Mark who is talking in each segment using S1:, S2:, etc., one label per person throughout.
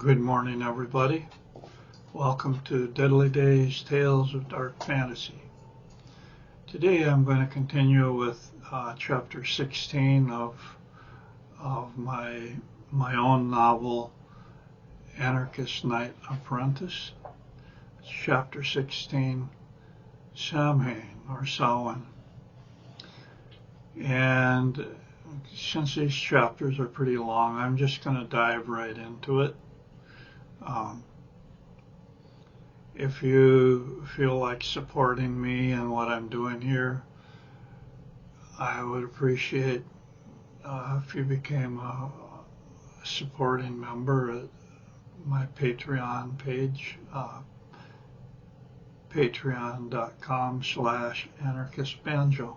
S1: Good morning, everybody. Welcome to Deadly Days, Tales of Dark Fantasy. Today I'm going to continue with Chapter 16 of my own novel, Anarchist Knight Apprentice. Chapter 16, Samhain, or Samhain. And since these chapters are pretty long, I'm just going to dive right into it. If you feel like supporting me and what I'm doing here, I would appreciate if you became a supporting member at my Patreon page, patreon.com/anarchistbanjo.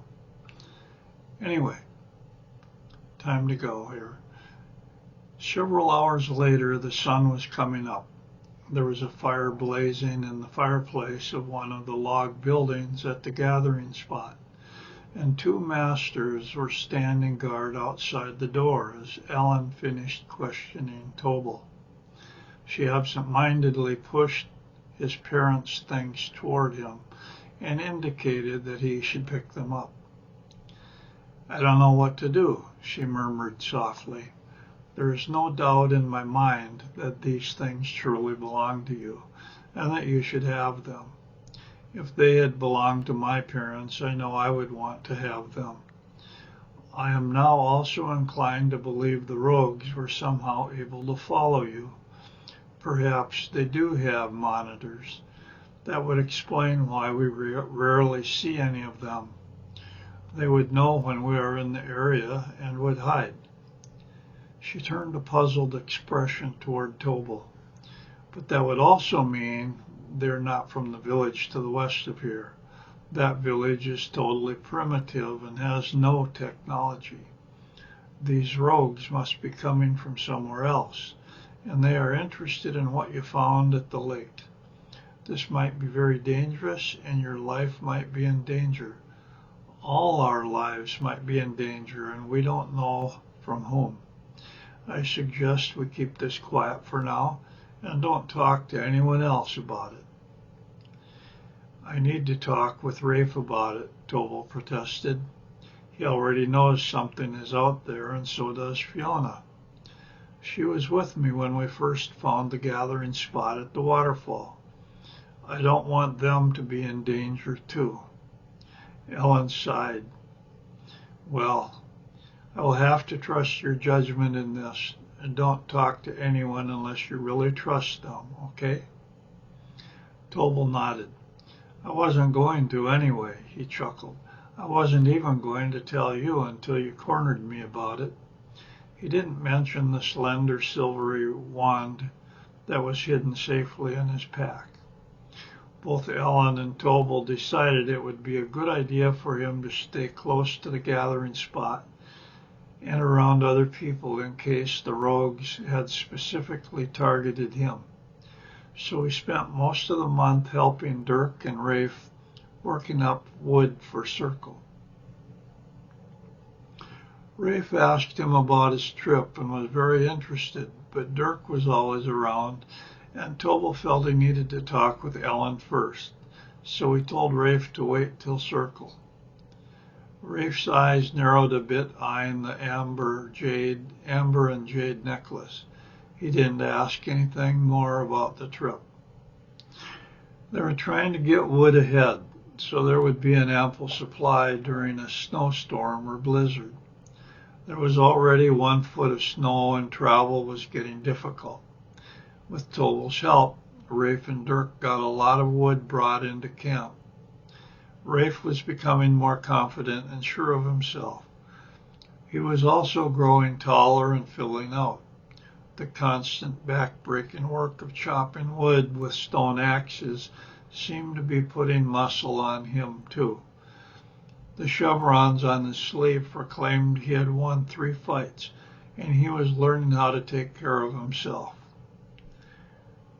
S1: Anyway, time to go here. Several hours later, the sun was coming up. There was a fire blazing in the fireplace of one of the log buildings at the gathering spot, and two masters were standing guard outside the door as Ellen finished questioning Tobal. She absent-mindedly pushed his parents' things toward him and indicated that he should pick them up. "I don't know what to do," she murmured softly. "There is no doubt in my mind that these things truly belong to you, and that you should have them. If they had belonged to my parents, I know I would want to have them. I am now also inclined to believe the rogues were somehow able to follow you. Perhaps they do have monitors. That would explain why we rarely see any of them. They would know when we are in the area and would hide." She turned a puzzled expression toward Tobal. "But that would also mean they're not from the village to the west of here. That village is totally primitive and has no technology. These rogues must be coming from somewhere else, and they are interested in what you found at the lake. This might be very dangerous, and your life might be in danger. All our lives might be in danger, and we don't know from whom. I suggest we keep this quiet for now and don't talk to anyone else about it." "I need to talk with Rafe about it," Tobal protested. "He already knows something is out there, and so does Fiona. She was with me when we first found the gathering spot at the waterfall. I don't want them to be in danger too." Ellen sighed. "Well, I will have to trust your judgment in this, and don't talk to anyone unless you really trust them, okay?" Tobal nodded. "I wasn't going to anyway," he chuckled. "I wasn't even going to tell you until you cornered me about it." He didn't mention the slender silvery wand that was hidden safely in his pack. Both Ellen and Tobal decided it would be a good idea for him to stay close to the gathering spot and around other people in case the rogues had specifically targeted him. So he spent most of the month helping Dirk and Rafe working up wood for Circle. Rafe asked him about his trip and was very interested, but Dirk was always around, and Tobal felt he needed to talk with Ellen first, so he told Rafe to wait till Circle. Rafe's eyes narrowed a bit, eyeing the amber and jade necklace. He didn't ask anything more about the trip. They were trying to get wood ahead, so there would be an ample supply during a snowstorm or blizzard. There was already 1 foot of snow, and travel was getting difficult. With Tobal's help, Rafe and Dirk got a lot of wood brought into camp. Rafe was becoming more confident and sure of himself. He was also growing taller and filling out. The constant back-breaking work of chopping wood with stone axes seemed to be putting muscle on him, too. The chevrons on his sleeve proclaimed he had won 3 fights, and he was learning how to take care of himself.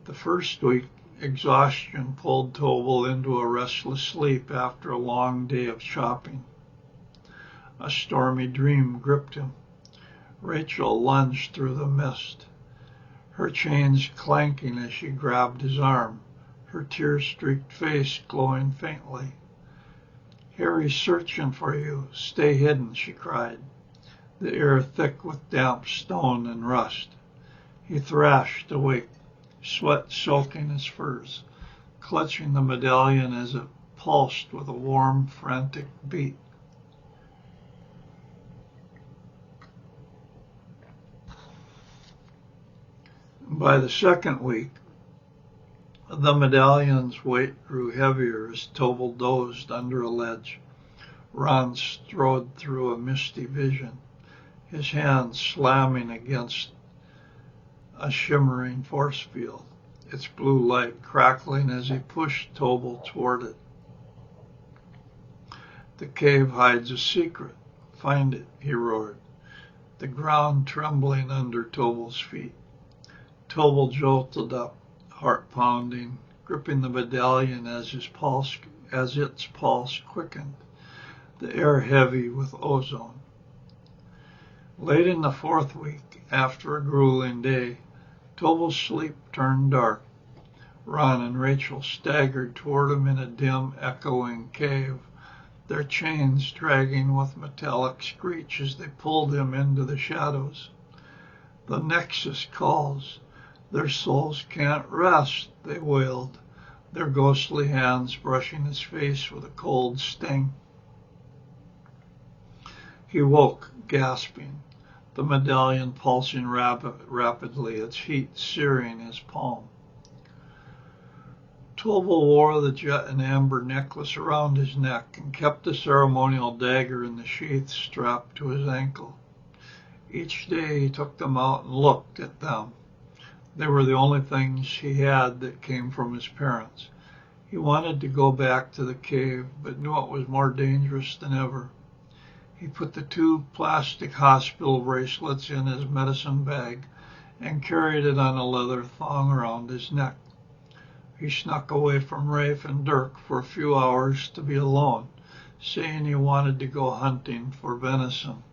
S1: The first week, exhaustion pulled Tobal into a restless sleep after a long day of chopping. A stormy dream gripped him. Rachel lunged through the mist. her chains clanking as she grabbed his arm, her tear-streaked face glowing faintly. "Harry's searching for you. Stay hidden," she cried, the air thick with damp stone and rust. He thrashed awake, sweat soaking his furs, clutching the medallion as it pulsed with a warm, frantic beat. By the second week, the medallion's weight grew heavier as Tobal dozed under a ledge. Ron strode through a misty vision, his hands slamming against a shimmering force field, its blue light crackling as he pushed Tobal toward it. "The cave hides a secret. Find it," he roared, the ground trembling under Tobal's feet. Tobal jolted up, heart pounding, gripping the medallion as its pulse quickened, the air heavy with ozone. Late in the fourth week, after a grueling day, Tobal's sleep turned dark. Ron and Rachel staggered toward him in a dim, echoing cave, their chains dragging with metallic screech as they pulled him into the shadows. "The Nexus calls. Their souls can't rest," they wailed, their ghostly hands brushing his face with a cold sting. He woke, gasping, the medallion pulsing rapidly, its heat searing his palm. Tobal wore the jet and amber necklace around his neck and kept the ceremonial dagger in the sheath strapped to his ankle. Each day he took them out and looked at them. They were the only things he had that came from his parents. He wanted to go back to the cave, but knew it was more dangerous than ever. He put the 2 plastic hospital bracelets in his medicine bag and carried it on a leather thong around his neck. He snuck away from Rafe and Dirk for a few hours to be alone, saying he wanted to go hunting for venison.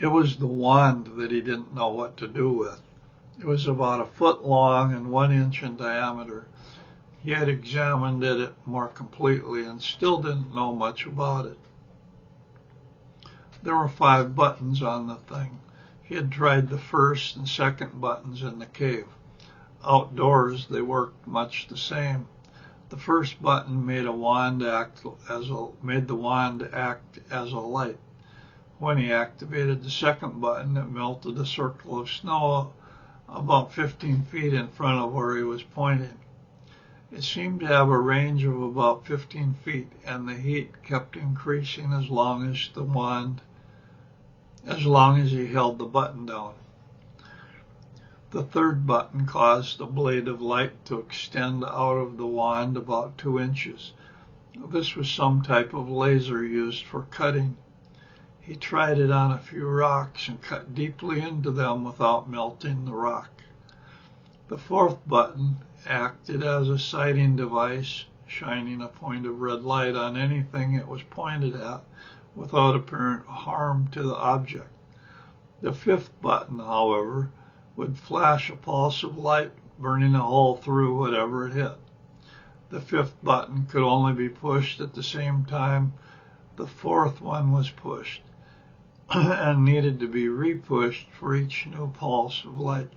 S1: It was the wand that he didn't know what to do with. It was about a foot long and 1 inch in diameter. He had examined it more completely and still didn't know much about it. There were 5 buttons on the thing. He had tried the first and second buttons in the cave. Outdoors, they worked much the same. The first button made the wand act as a light. When he activated the second button, it melted a circle of snow about 15 feet in front of where he was pointing. It seemed to have a range of about 15 feet, and the heat kept increasing as long as he held the button down. The third button caused a blade of light to extend out of the wand about 2 inches. This was some type of laser used for cutting. He tried it on a few rocks and cut deeply into them without melting the rock. The fourth button acted as a sighting device, shining a point of red light on anything it was pointed at without apparent harm to the object. The fifth button, however, would flash a pulse of light, burning a hole through whatever it hit. The fifth button could only be pushed at the same time the fourth one was pushed, and needed to be re-pushed for each new pulse of light.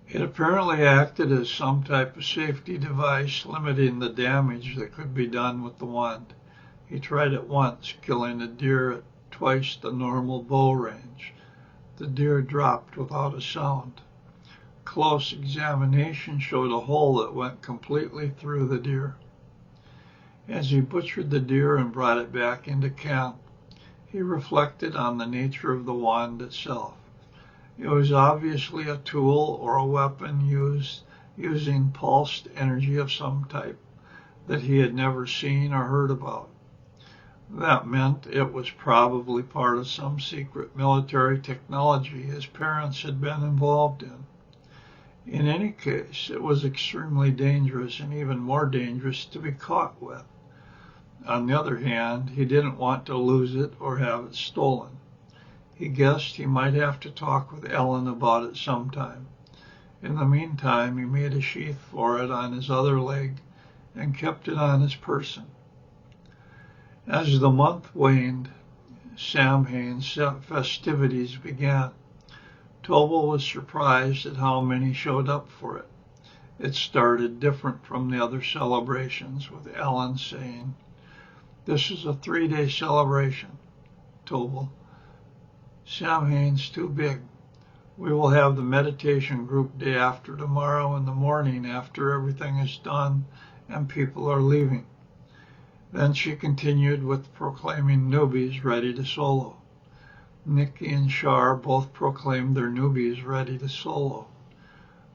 S1: It apparently acted as some type of safety device, limiting the damage that could be done with the wand. He tried it once, killing a deer at twice the normal bow range. The deer dropped without a sound. Close examination showed a hole that went completely through the deer. As he butchered the deer and brought it back into camp, he reflected on the nature of the wand itself. It was obviously a tool or a weapon using pulsed energy of some type that he had never seen or heard about. That meant it was probably part of some secret military technology his parents had been involved in. In any case, it was extremely dangerous, and even more dangerous to be caught with. On the other hand, he didn't want to lose it or have it stolen. He guessed he might have to talk with Ellen about it sometime. In the meantime, he made a sheath for it on his other leg and kept it on his person. As the month waned, Samhain festivities began. Tobal was surprised at how many showed up for it. It started different from the other celebrations, with Ellen saying, "This is a 3-day celebration, Tobal. Samhain's too big. We will have the meditation group day after tomorrow in the morning after everything is done and people are leaving." Then she continued with proclaiming newbies ready to solo. Nikki and Shar both proclaimed their newbies ready to solo.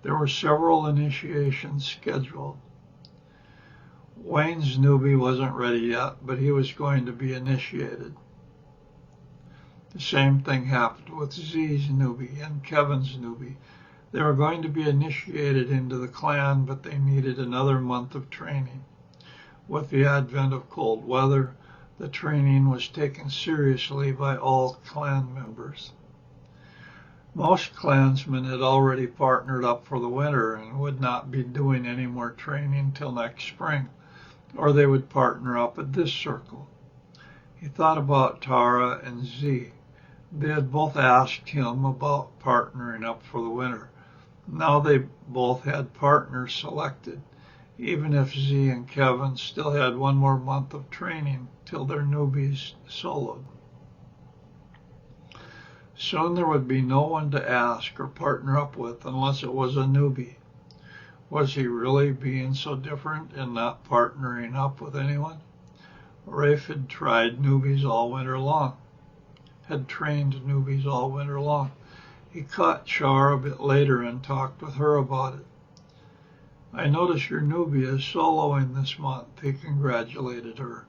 S1: There were several initiations scheduled. Wayne's newbie wasn't ready yet, but he was going to be initiated. The same thing happened with Z's newbie and Kevin's newbie. They were going to be initiated into the clan, but they needed another month of training. With the advent of cold weather, the training was taken seriously by all clan members. Most clansmen had already partnered up for the winter and would not be doing any more training till next spring, or they would partner up at this circle. He thought about Tara and Z. They had both asked him about partnering up for the winter. Now they both had partners selected, even if Z and Kevin still had one more month of training till their newbies soloed. Soon there would be no one to ask or partner up with unless it was a newbie. Was he really being so different in not partnering up with anyone? Rafe had tried newbies all winter long. Had trained newbies all winter long. He caught Char a bit later and talked with her about it. "I notice your newbie is soloing this month," he congratulated her.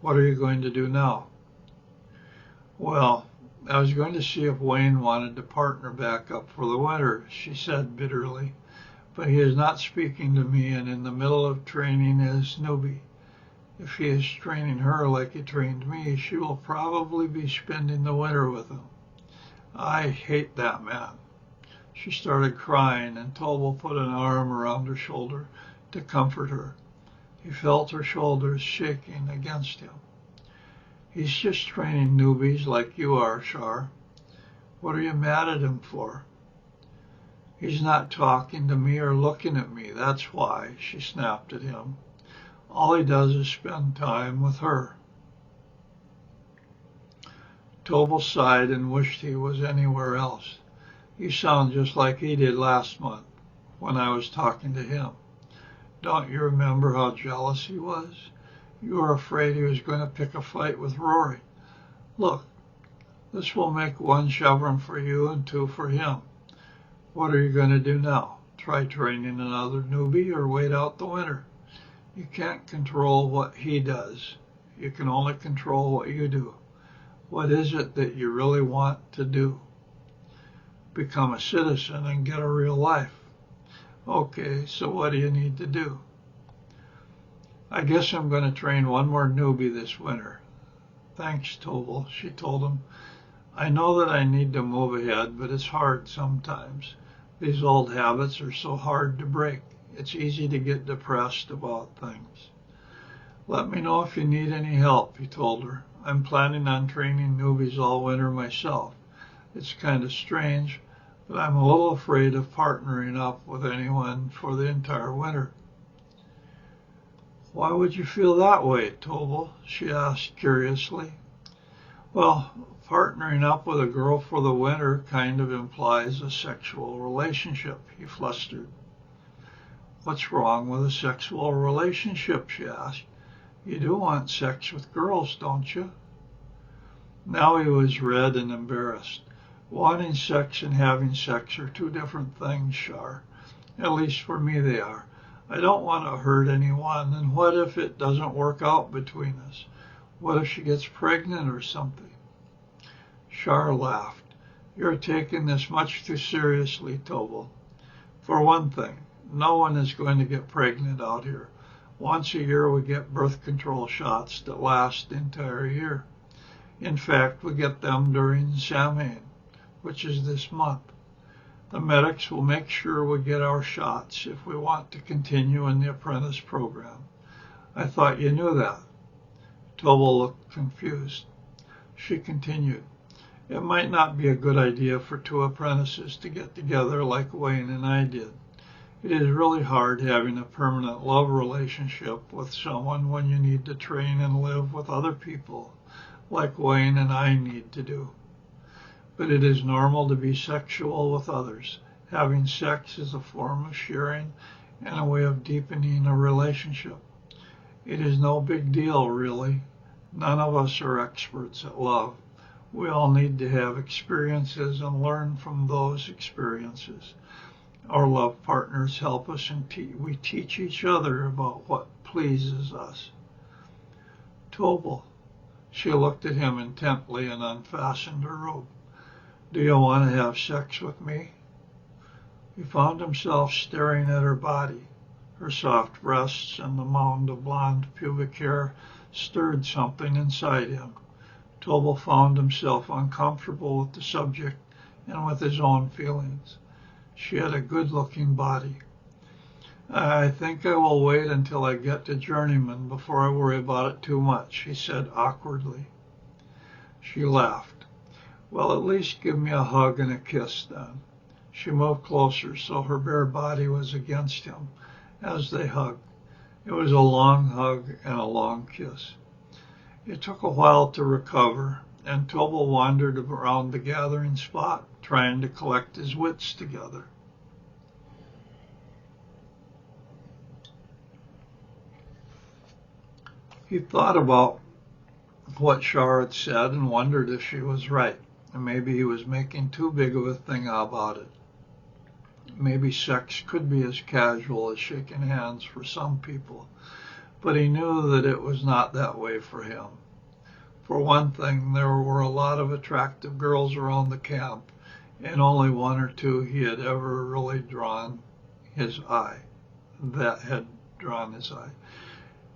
S1: "What are you going to do now?" "Well, I was going to see if Wayne wanted to partner back up for the winter," she said bitterly. "But he is not speaking to me and in the middle of training his newbie. If he is training her like he trained me, she will probably be spending the winter with him. I hate that man." She started crying, and Tobal put an arm around her shoulder to comfort her. He felt her shoulders shaking against him. "He's just training newbies like you are, Char. What are you mad at him for?" "He's not talking to me or looking at me, that's why," she snapped at him. "All he does is spend time with her." Tobal sighed and wished he was anywhere else. "You sound just like he did last month when I was talking to him. Don't you remember how jealous he was? You were afraid he was going to pick a fight with Rory. Look, this will make 1 chevron for you and 2 for him. What are you going to do now? Try training another newbie or wait out the winter? You can't control what he does. You can only control what you do. What is it that you really want to do? Become a citizen and get a real life. Okay, so what do you need to do?" "I guess I'm going to train one more newbie this winter." "Thanks, Tobal," she told him. "I know that I need to move ahead, but it's hard sometimes. These old habits are so hard to break. It's easy to get depressed about things." "Let me know if you need any help," he told her. "I'm planning on training newbies all winter myself. It's kind of strange, but I'm a little afraid of partnering up with anyone for the entire winter." "Why would you feel that way, Tobal?" she asked curiously. "Well, partnering up with a girl for the winter kind of implies a sexual relationship," he flustered. "What's wrong with a sexual relationship?" she asked. "You do want sex with girls, don't you?" Now he was red and embarrassed. "Wanting sex and having sex are 2 different things, Char. At least for me they are. I don't want to hurt anyone, and what if it doesn't work out between us? What if she gets pregnant or something?" Char laughed. "You're taking this much too seriously, Tobal. For one thing, no one is going to get pregnant out here. Once a year we get birth control shots that last the entire year. In fact, we get them during Samhain, which is this month. The medics will make sure we get our shots if we want to continue in the apprentice program. I thought you knew that. Tobal looked confused. She continued, it might not be a good idea for two apprentices to get together like Wayne and I did. It is really hard having a permanent love relationship with someone when you need to train and live with other people, like Wayne and I need to do. But it is normal to be sexual with others. Having sex is a form of sharing and a way of deepening a relationship. It is no big deal, really. None of us are experts at love. We all need to have experiences and learn from those experiences. Our love partners help us and we teach each other about what pleases us. Tobal. She looked at him intently and unfastened her robe. Do you want to have sex with me? He found himself staring at her body. Her soft breasts and the mound of blonde pubic hair stirred something inside him. Tobal found himself uncomfortable with the subject and with his own feelings. She had a good-looking body. I think I will wait until I get to Journeyman before I worry about it too much, he said awkwardly. She laughed. Well, at least give me a hug and a kiss then. She moved closer so her bare body was against him as they hugged. It was a long hug and a long kiss. It took a while to recover, and Tobal wandered around the gathering spot, trying to collect his wits together. He thought about what Shar had said and wondered if she was right. And maybe he was making too big of a thing about it. Maybe sex could be as casual as shaking hands for some people, but he knew that it was not that way for him. For one thing, there were a lot of attractive girls around the camp, and only one or two he had ever really drawn his eye.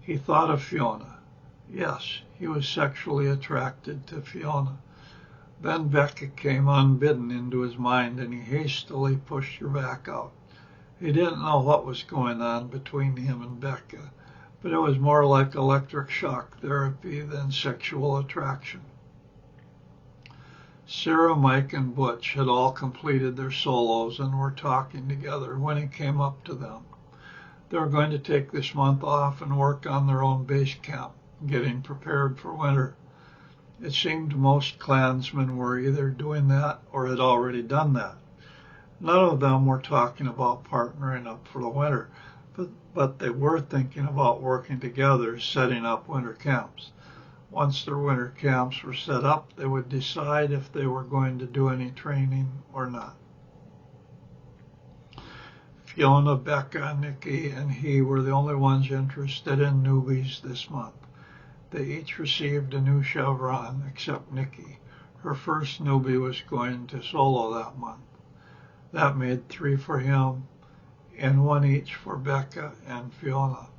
S1: He thought of Fiona. Yes, he was sexually attracted to Fiona. Then Becca came unbidden into his mind, and he hastily pushed her back out. He didn't know what was going on between him and Becca, but it was more like electric shock therapy than sexual attraction. Sarah, Mike, and Butch had all completed their solos and were talking together when he came up to them. They were going to take this month off and work on their own base camp, getting prepared for winter. It seemed most clansmen were either doing that or had already done that. None of them were talking about partnering up for the winter, but they were thinking about working together, setting up winter camps. Once their winter camps were set up, they would decide if they were going to do any training or not. Fiona, Becca, Nikki, and he were the only ones interested in newbies this month. They each received a new chevron, except Nikki. Her first newbie was going to solo that month. That made 3 for him, and 1 each for Becca and Fiona.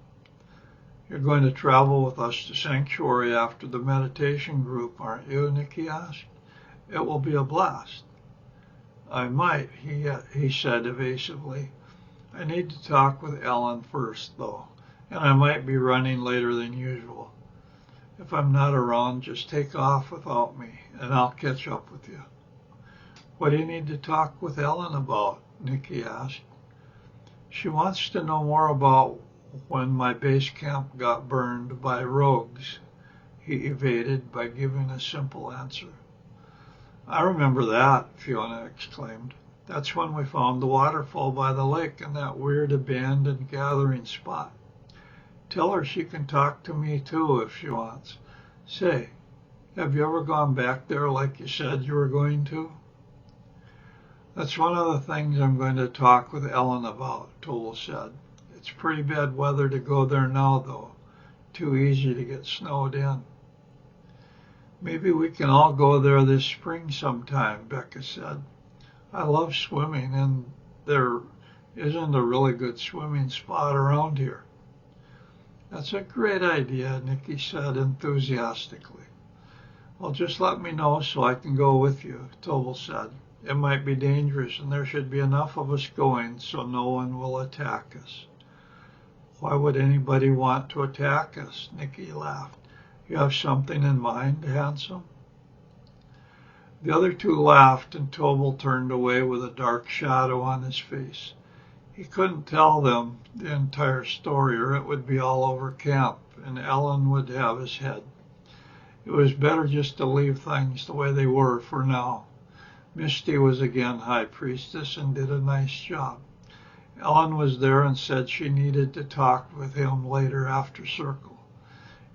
S1: You're going to travel with us to Sanctuary after the meditation group, aren't you? Nikki asked. It will be a blast. I might, he said evasively. I need to talk with Ellen first, though, and I might be running later than usual. If I'm not around, just take off without me, and I'll catch up with you. What do you need to talk with Ellen about? Nikki asked. She wants to know more about when my base camp got burned by rogues, he evaded by giving a simple answer. I remember that, Fiona exclaimed. That's when we found the waterfall by the lake in that weird abandoned gathering spot. Tell her she can talk to me too if she wants. Say, have you ever gone back there like you said you were going to? That's one of the things I'm going to talk with Ellen about, Tobal said. It's pretty bad weather to go there now, though. Too easy to get snowed in. Maybe we can all go there this spring sometime, Becca said. I love swimming, and there isn't a really good swimming spot around here. That's a great idea, Nicky said enthusiastically. Well, just let me know so I can go with you, Tobal said. It might be dangerous, and there should be enough of us going so no one will attack us. Why would anybody want to attack us? Nicky laughed. You have something in mind, handsome? The other two laughed, and Tobal turned away with a dark shadow on his face. He couldn't tell them the entire story, or it would be all over camp, and Ellen would have his head. It was better just to leave things the way they were for now. Misty was again High Priestess and did a nice job. Ellen was there and said she needed to talk with him later after Circle.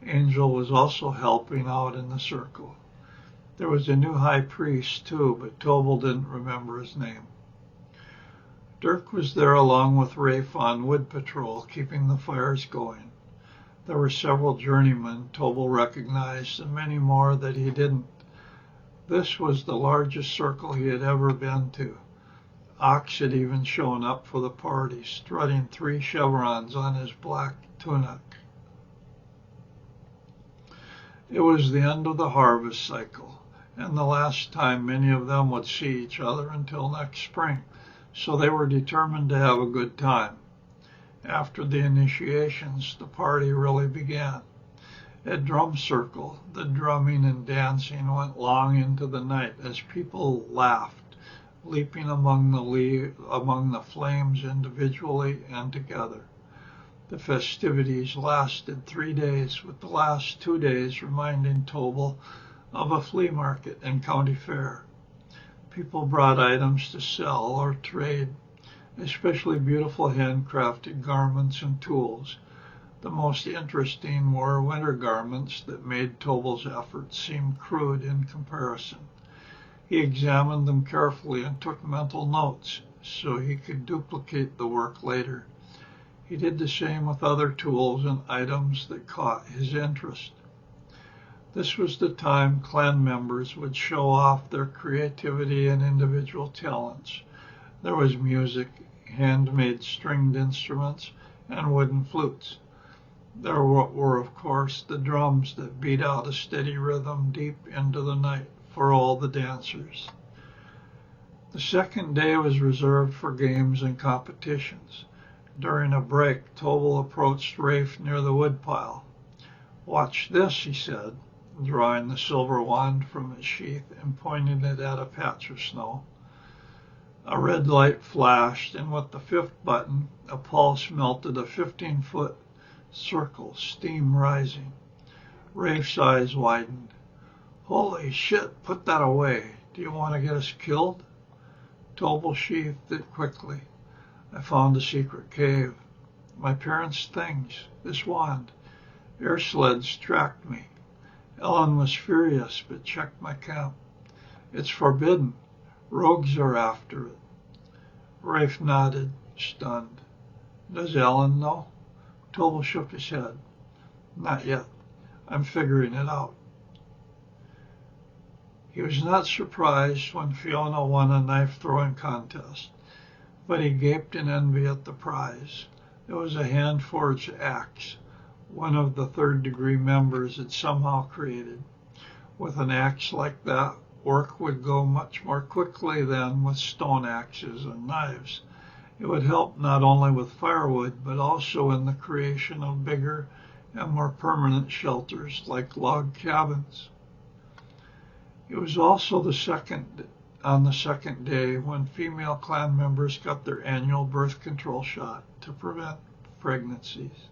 S1: Angel was also helping out in the Circle. There was a new High Priest too, but Tobal didn't remember his name. Dirk was there along with Rafe on wood patrol, keeping the fires going. There were several journeymen Tobal recognized and many more that he didn't. This was the largest circle he had ever been to. Ox had even shown up for the party, strutting 3 chevrons on his black tunic. It was the end of the harvest cycle, and the last time many of them would see each other until next spring, so they were determined to have a good time. After the initiations, the party really began. At Drum Circle, the drumming and dancing went long into the night as people laughed, leaping among the flames individually and together. The festivities lasted 3 days, with the last 2 days reminding Tobal of a flea market and county fair. People brought items to sell or trade, especially beautiful handcrafted garments and tools. The most interesting were winter garments that made Tobal's efforts seem crude in comparison. He examined them carefully and took mental notes so he could duplicate the work later. He did the same with other tools and items that caught his interest. This was the time clan members would show off their creativity and individual talents. There was music, handmade stringed instruments, and wooden flutes. There were, of course, the drums that beat out a steady rhythm deep into the night for all the dancers. The second day was reserved for games and competitions. During a break, Tobal approached Rafe near the woodpile. "Watch this," he said, drawing the silver wand from its sheath and pointing it at a patch of snow. A red light flashed, and with the 5th button, a pulse melted a 15-foot circle, steam rising. Rafe's eyes widened. "Holy shit, put that away. Do you want to get us killed?" Tobal sheathed it quickly. "I found a secret cave. My parents' things. This wand. Air sleds tracked me. Ellen was furious, but checked my camp. It's forbidden. Rogues are after it." Rafe nodded, stunned. "Does Ellen know?" Tobal shook his head. "Not yet. I'm figuring it out." He was not surprised when Fiona won a knife-throwing contest, but he gaped in envy at the prize. It was a hand-forged axe, one of the third-degree members had somehow created. With an axe like that, work would go much more quickly than with stone axes and knives. It would help not only with firewood, but also in the creation of bigger and more permanent shelters like log cabins. It was also on the second day when female clan members got their annual birth control shot to prevent pregnancies.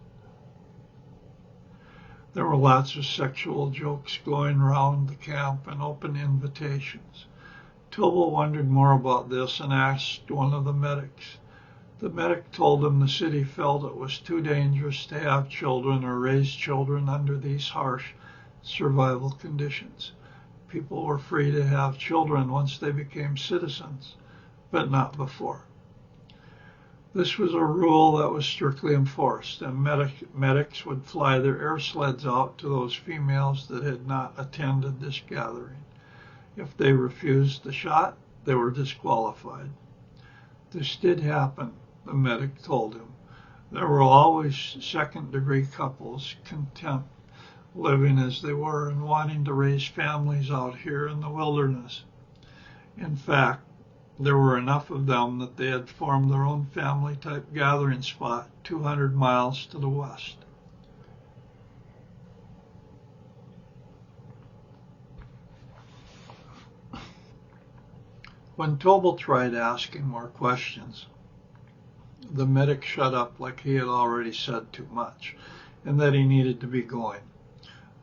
S1: There were lots of sexual jokes going round the camp and open invitations. Tobal wondered more about this and asked one of the medics. The medic told him the city felt it was too dangerous to have children or raise children under these harsh survival conditions. People were free to have children once they became citizens, but not before. This was a rule that was strictly enforced, and medics would fly their air sleds out to those females that had not attended this gathering. If they refused the shot, they were disqualified. This did happen, the medic told him. There were always second-degree couples, content living as they were and wanting to raise families out here in the wilderness. In fact, there were enough of them that they had formed their own family-type gathering spot 200 miles to the west. When Tobal tried asking more questions, the medic shut up like he had already said too much and that he needed to be going.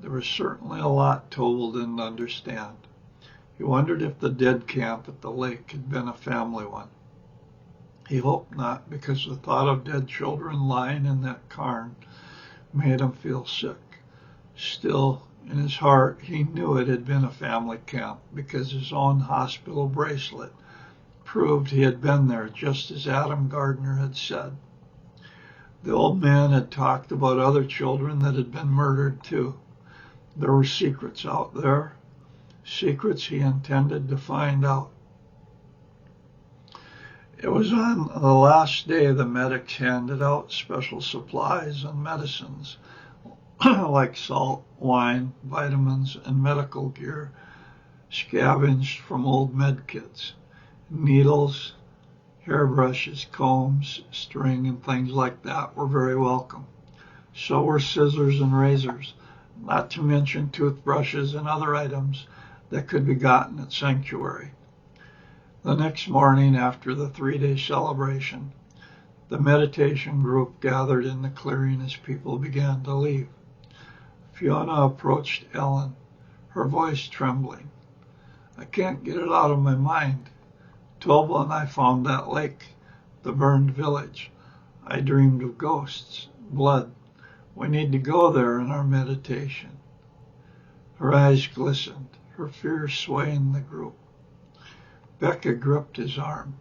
S1: There was certainly a lot Tobal didn't understand. He wondered if the dead camp at the lake had been a family one. He hoped not, because the thought of dead children lying in that cairn made him feel sick. Still, in his heart, he knew it had been a family camp because his own hospital bracelet proved he had been there, just as Adam Gardner had said. The old man had talked about other children that had been murdered too. There were secrets out there, secrets he intended to find out. It was on the last day the medics handed out special supplies and medicines like salt, wine, vitamins, and medical gear scavenged from old med kits. Needles, hairbrushes, combs, string, and things like that were very welcome. So were scissors and razors, not to mention toothbrushes and other items that could be gotten at Sanctuary. The next morning, after the 3-day celebration, the meditation group gathered in the clearing as people began to leave. Fiona approached Ellen, her voice trembling. "I can't get it out of my mind. Tobal and I found that lake, the burned village. I dreamed of ghosts, blood. We need to go there in our meditation." Her eyes glistened, her fear swaying the group. Becca gripped his arm.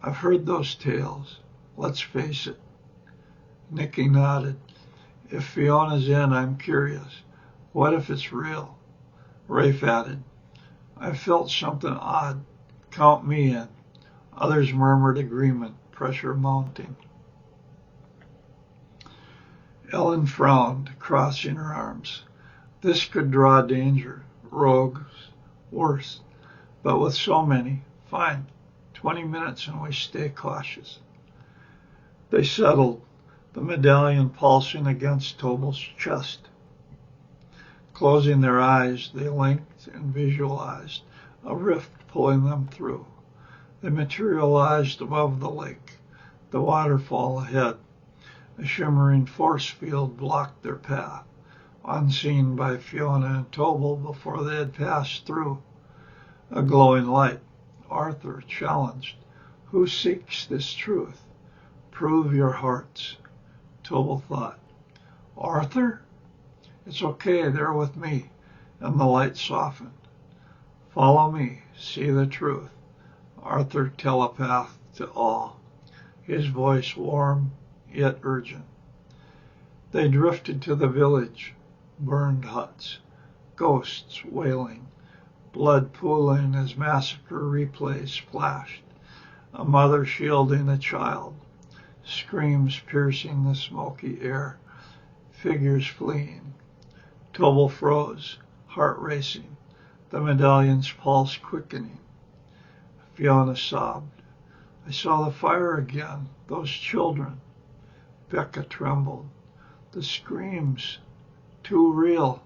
S1: "I've heard those tales. Let's face it." Nicky nodded. "If Fiona's in, I'm curious. What if it's real?" Rafe added, "I felt something odd. Count me in." Others murmured agreement, pressure mounting. Ellen frowned, crossing her arms. This could draw danger, rogues, worse. But with so many, fine, 20 minutes and we stay cautious. They settled, the medallion pulsing against Tobal's chest. Closing their eyes, they linked and visualized a rift pulling them through. They materialized above the lake, the waterfall ahead. A shimmering force field blocked their path, unseen by Fiona and Tobal before they had passed through. A glowing light. Arthur challenged, "Who seeks this truth? Prove your hearts." Tobal thought, "Arthur? It's okay, they're with me." And the light softened. "Follow me, see the truth." Arthur telepathed to all, his voice warm yet urgent. They drifted to the village, burned huts, ghosts wailing, blood pooling as massacre replays flashed, a mother shielding a child, screams piercing the smoky air, figures fleeing. Tobal froze, heart racing, the medallion's pulse quickening. Fiona sobbed, "I saw the fire again, those children." Becca trembled. "The screams, too real."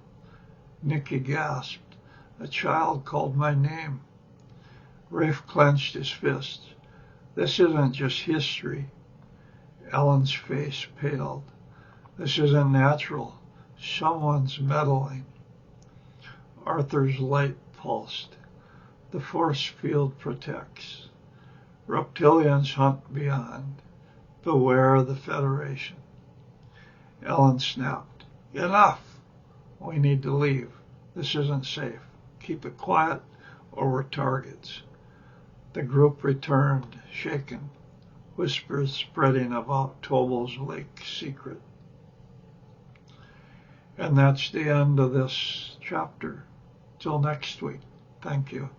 S1: Nicky gasped. "A child called my name." Rafe clenched his fists. "This isn't just history." Ellen's face paled. "This isn't natural. Someone's meddling." Arthur's light pulsed. "The force field protects. Reptilians hunt beyond. Beware the Federation." Ellen snapped, "Enough! We need to leave. This isn't safe. Keep it quiet or we're targets." The group returned, shaken, whispers spreading about Tobal's lake secret. And that's the end of this chapter. Till next week. Thank you.